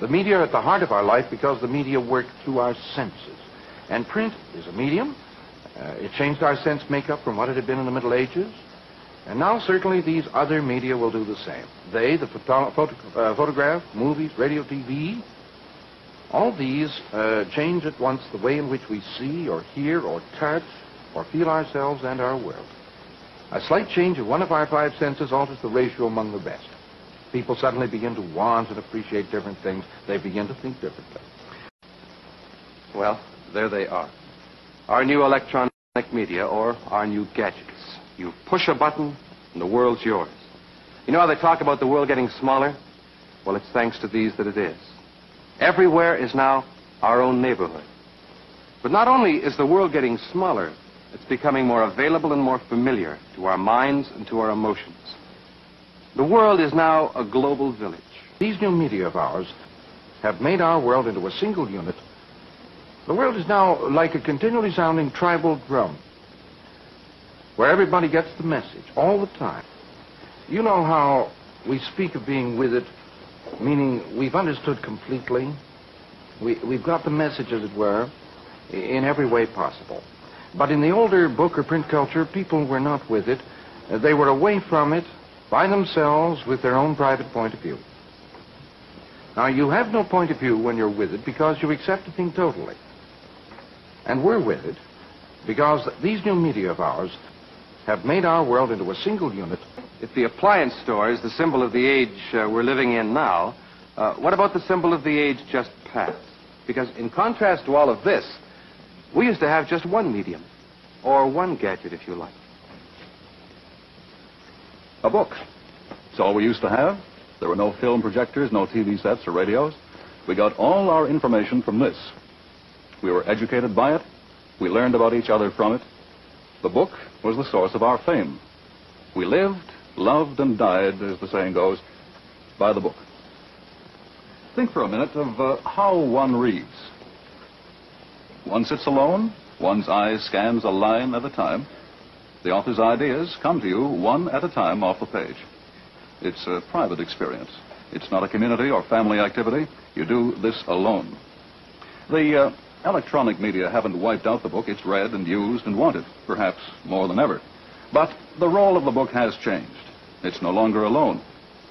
The media are at the heart of our life because the media work through our senses. And print is a medium. It changed our sense makeup from what it had been in the Middle Ages. And now certainly these other media will do the same. They, the photograph, movies, radio, TV, all these change at once the way in which we see or hear or touch or feel ourselves and our world. A slight change of one of our five senses alters the ratio among the best. People suddenly begin to want and appreciate different things. They begin to think differently. Well, there they are. Our new electronic media, or our new gadgets. You push a button and the world's yours. You know how they talk about the world getting smaller? Well, it's thanks to these that it is. Everywhere is now our own neighborhood. But not only is the world getting smaller, it's becoming more available and more familiar to our minds and to our emotions. The world is now a global village. These new media of ours have made our world into a single unit. The world is now like a continually sounding tribal drum, where everybody gets the message all the time. You know how we speak of being with it, meaning we've understood completely. We've got the message, as it were, in every way possible. But in the older book or print culture, people were not with it. They were away from it, by themselves, with their own private point of view. Now, you have no point of view when you're with it because you accept the thing totally. And we're with it because these new media of ours have made our world into a single unit. If the appliance store is the symbol of the age we're living in now, what about the symbol of the age just past? Because in contrast to all of this, we used to have just one medium, or one gadget, if you like. A book. It's all we used to have. There were no film projectors, no TV sets or radios. We got all our information from this. We were educated by it. We learned about each other from it. The book was the source of our fame. We lived, loved, and died, as the saying goes, by the book. Think for a minute of how one reads. One sits alone. One's eye scans a line at a time. The author's ideas come to you one at a time off the page. It's a private experience. It's not a community or family activity. You do this alone. The electronic media haven't wiped out the book. It's read and used and wanted, perhaps more than ever. But the role of the book has changed. It's no longer alone.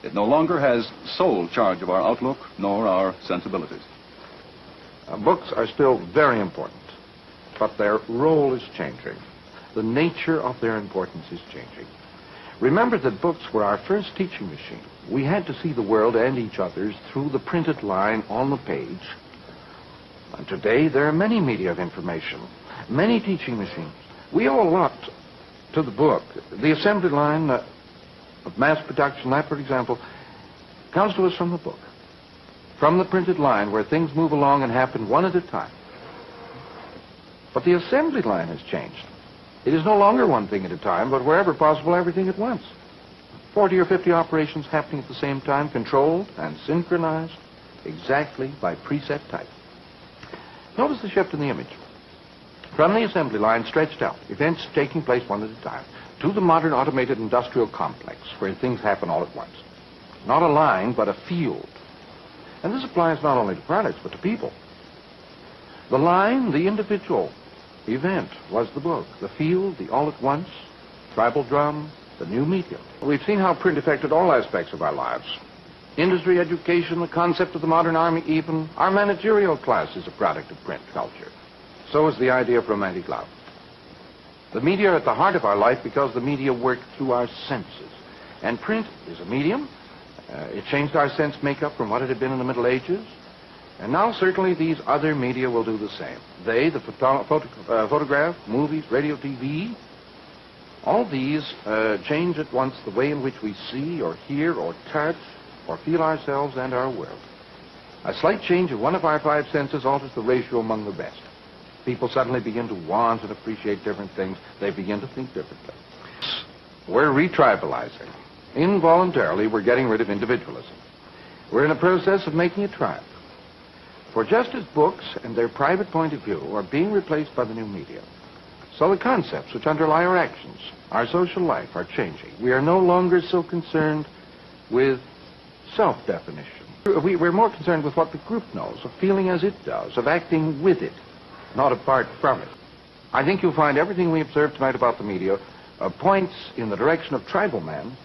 It no longer has sole charge of our outlook nor our sensibilities. Books are still very important, but their role is changing. The nature of their importance is changing. Remember that books were our first teaching machine. We had to see the world and each other's through the printed line on the page. And today, there are many media of information, many teaching machines. We owe a lot to the book. The assembly line of mass production, that, for example, comes to us from the book, from the printed line where things move along and happen one at a time. But the assembly line has changed. It is no longer one thing at a time, but wherever possible, everything at once. 40 or 50 operations happening at the same time, controlled and synchronized exactly by preset type. Notice the shift in the image. From the assembly line stretched out, events taking place one at a time, to the modern automated industrial complex where things happen all at once. Not a line, but a field. And this applies not only to products, but to people. The line, the individual. The event was the book. The field, the all-at-once, tribal drum, the new medium. We've seen how print affected all aspects of our lives. Industry, education, the concept of the modern army, even our managerial class is a product of print culture. So is the idea of romantic love. The media are at the heart of our life because the media work through our senses. And print is a medium. It changed our sense makeup from what it had been in the Middle Ages. And now certainly these other media will do the same. They, the photograph, movies, radio, TV, all these change at once the way in which we see or hear or touch or feel ourselves and our world. A slight change of one of our five senses alters the ratio among the best. People suddenly begin to want and appreciate different things. They begin to think differently. We're retribalizing. Involuntarily, we're getting rid of individualism. We're in a process of making a tribe. For just as books and their private point of view are being replaced by the new media, so the concepts which underlie our actions, our social life, are changing. We are no longer so concerned with self-definition We're more concerned with what the group knows, of feeling as it does, of acting with it, not apart from it. I think you'll find everything we observed tonight about the media points in the direction of tribal man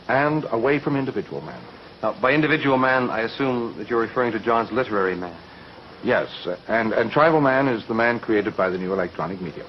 and away from individual man. Now, by individual man, I assume that you're referring to John's literary man. Yes, and tribal man is the man created by the new electronic media.